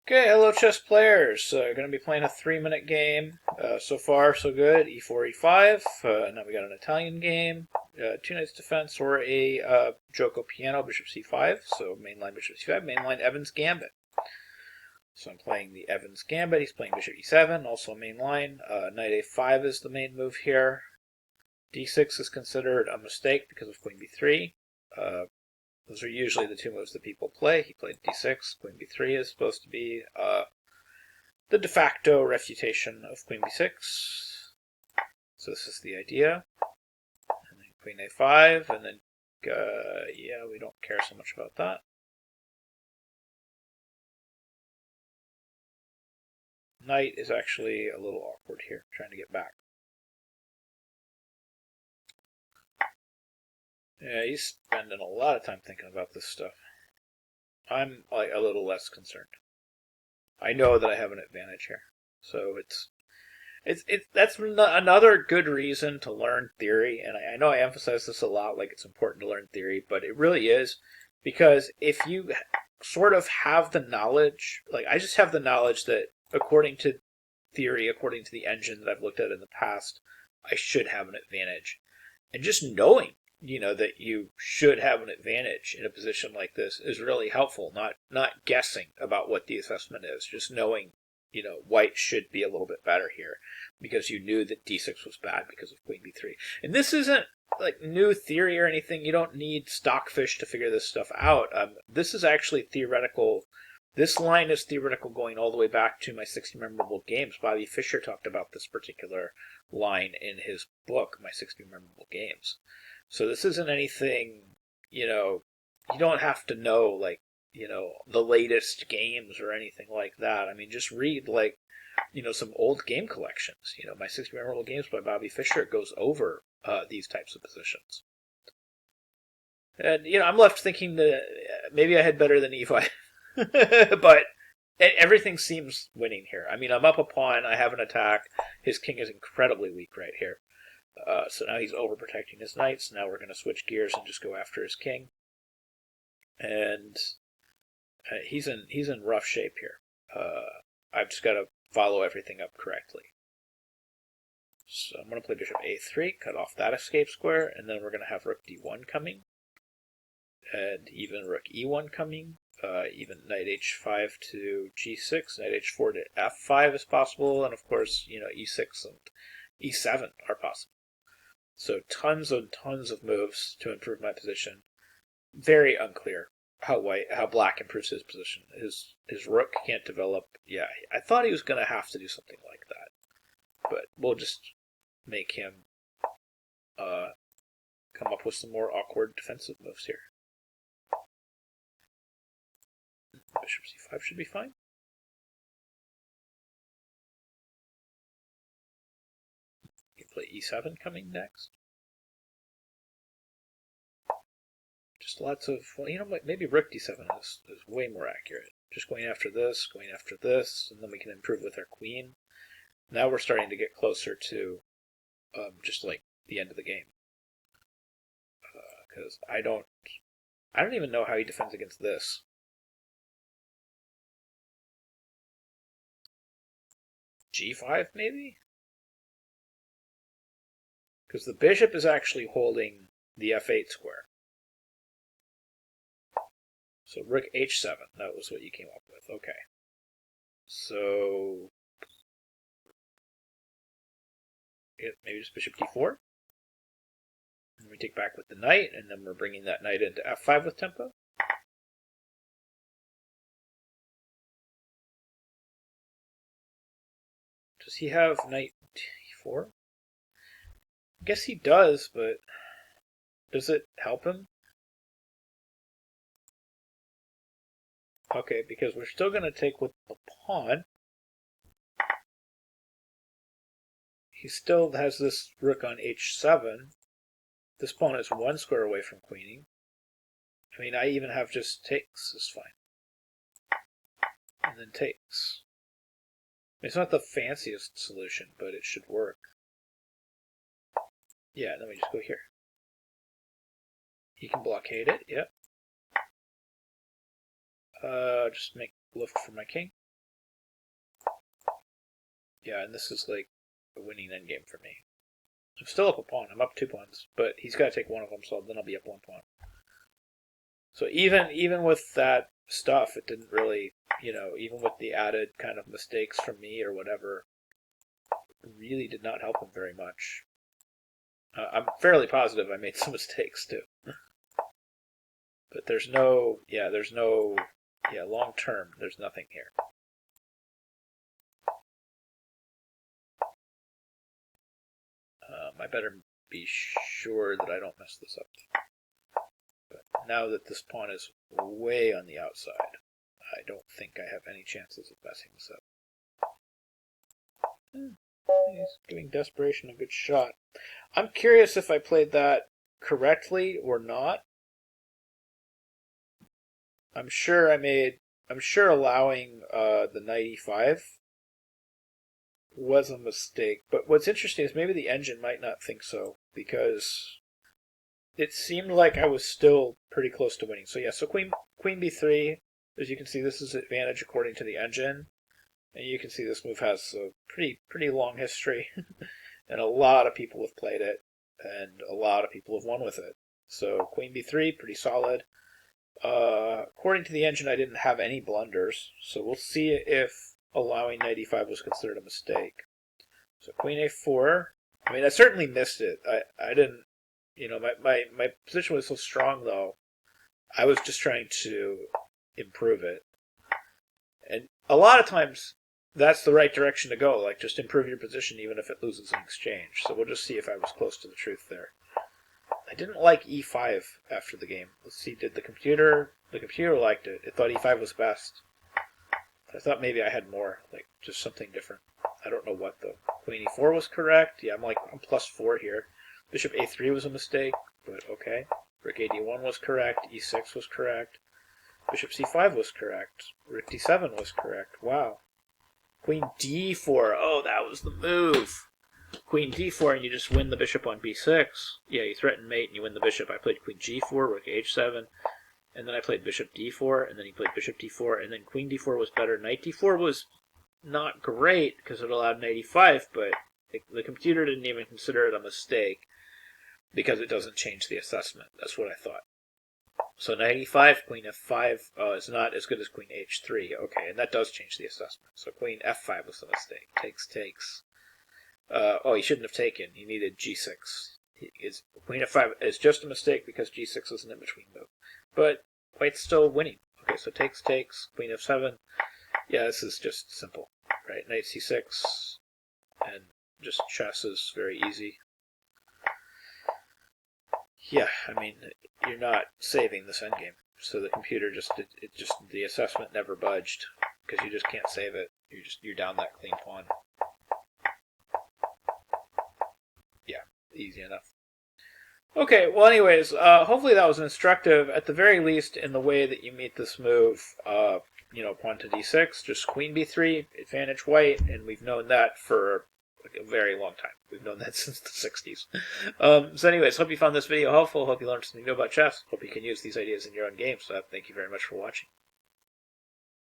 Okay, hello chess players. Going to be playing a 3-minute game. So far, so good. E4, E5. Now we got an Italian game. Two knights defense or a Joko piano, bishop C5. So mainline bishop C5, mainline Evans Gambit. So I'm playing the Evans Gambit. He's playing bishop E7, also mainline. Knight A5 is the main move here. D6 is considered a mistake because of queen B3. Those are usually the two moves that people play. He played d6. Queen b3 is supposed to be the de facto refutation of queen b6. So this is the idea. And then queen a5, and then, yeah, we don't care so much about that. Knight is actually a little awkward here, trying to get back. Yeah, he's spending a lot of time thinking about this stuff. I'm like a little less concerned. I know that I have an advantage here, so that's another good reason to learn theory. And I know I emphasize this a lot, like it's important to learn theory, but it really is, because if you sort of have the knowledge, like I just have the knowledge that according to theory, according to the engine that I've looked at in the past, I should have an advantage. And just knowing, that you should have an advantage in a position like this is really helpful. Not guessing about what the assessment is, just knowing, white should be a little bit better here because you knew that d6 was bad because of queen b3. And this isn't like new theory or anything. You don't need stockfish to figure this stuff out. This is actually theoretical. This line is theoretical going all the way back to my 60 Memorable Games. Bobby Fischer talked about this particular line in his book, My 60 Memorable Games. So this isn't anything, you don't have to know, like, the latest games or anything like that. I mean, just read, like, some old game collections. My 60 Memorable Games by Bobby Fischer goes over these types of positions. And, I'm left thinking that maybe I had better than E5. But everything seems winning here. I mean, I'm up a pawn. I have an attack. His king is incredibly weak right here. So now he's overprotecting his knights. Now we're going to switch gears and just go after his king. And he's in rough shape here. I've just got to follow everything up correctly. So I'm going to play bishop a3, cut off that escape square, and then we're going to have rook d1 coming, and even rook e1 coming. Even knight h5 to g6, knight h4 to f5 is possible, and of course, e6 and e7 are possible. So tons and tons of moves to improve my position. Very unclear how black improves his position. His rook can't develop. Yeah, I thought he was going to have to do something like that, but we'll just make him come up with some more awkward defensive moves here. Bishop c5 should be fine. You can play e7 coming next. Just lots of, well, maybe rook d7 is way more accurate. Just going after this, and then we can improve with our queen. Now we're starting to get closer to just like the end of the game. Because I don't even know how he defends against this. G5 maybe? Because the bishop is actually holding the f8 square. So rook h7, that was what you came up with. Okay. So maybe just bishop d4. And we take back with the knight, and then we're bringing that knight into f5 with tempo. Does he have knight d4? I guess he does, but does it help him? Okay, because we're still going to take with the pawn. He still has this rook on h7. This pawn is one square away from queening. I mean, I even have just takes is fine. And then takes. It's not the fanciest solution, but it should work. Yeah, let me just go here. He can blockade it, yep. Just make lift for my king. Yeah, and this is like a winning endgame for me. I'm still up a pawn. I'm up 2 pawns, but he's got to take one of them, so then I'll be up 1 pawn. So even with that stuff, it didn't really, even with the added kind of mistakes from me or whatever, it really did not help him very much. I'm fairly positive I made some mistakes too. But there's no, long term, there's nothing here. I better be sure that I don't mess this up. But now that this pawn is way on the outside, I don't think I have any chances of messing this up. He's giving desperation a good shot. I'm curious if I played that correctly or not. I'm sure allowing the knight e5 was a mistake. But what's interesting is maybe the engine might not think so, because it seemed like I was still pretty close to winning. So yeah, so queen b3, as you can see, this is advantage according to the engine. And you can see this move has a pretty long history. And a lot of people have played it, and a lot of people have won with it. So queen b3, pretty solid. According to the engine, I didn't have any blunders, so we'll see if allowing knight e5 was considered a mistake. So queen a4. I mean, I certainly missed it. I didn't, my position was so strong, though. I was just trying to improve it. And a lot of times, that's the right direction to go. Like, just improve your position even if it loses an exchange. So we'll just see if I was close to the truth there. I didn't like e5 after the game. Let's see, did the computer... The computer liked it. It thought e5 was best. I thought maybe I had more, like just something different. I don't know what, though. Queen e4 was correct. Yeah, I'm +4 here. Bishop a3 was a mistake, but okay. Rook ad1 was correct. e6 was correct. Bishop c5 was correct. Rook d7 was correct. Wow. Queen d4. Oh, that was the move. Queen d4 and you just win the bishop on b6. Yeah, you threaten mate and you win the bishop. I played queen g4, rook h7, and then I played bishop d4, and then he played bishop d4, and then queen d4 was better. Knight d4 was not great because it allowed knight e5, but the computer didn't even consider it a mistake because it doesn't change the assessment. That's what I thought. So knight e5, queen f5 is not as good as queen h3. Okay, and that does change the assessment. So queen f5 was a mistake. Takes. He shouldn't have taken. He needed g6. Queen f5 is just a mistake because g6 is an in-between move. But white's still winning. Okay, so takes, queen f7. Yeah, this is just simple, right? Knight c6, and just chess is very easy. Yeah, I mean, you're not saving this endgame. So the computer the assessment never budged because you just can't save it. You're down that clean pawn. Yeah, easy enough. Okay, well, anyways, hopefully that was instructive, at the very least, in the way that you meet this move. Pawn to d6, just queen b3, advantage white, and we've known that for a very long time. We've known that since the 60s. So anyways, hope you found this video helpful. Hope you learned something new about chess. Hope you can use these ideas in your own games. Thank you very much for watching.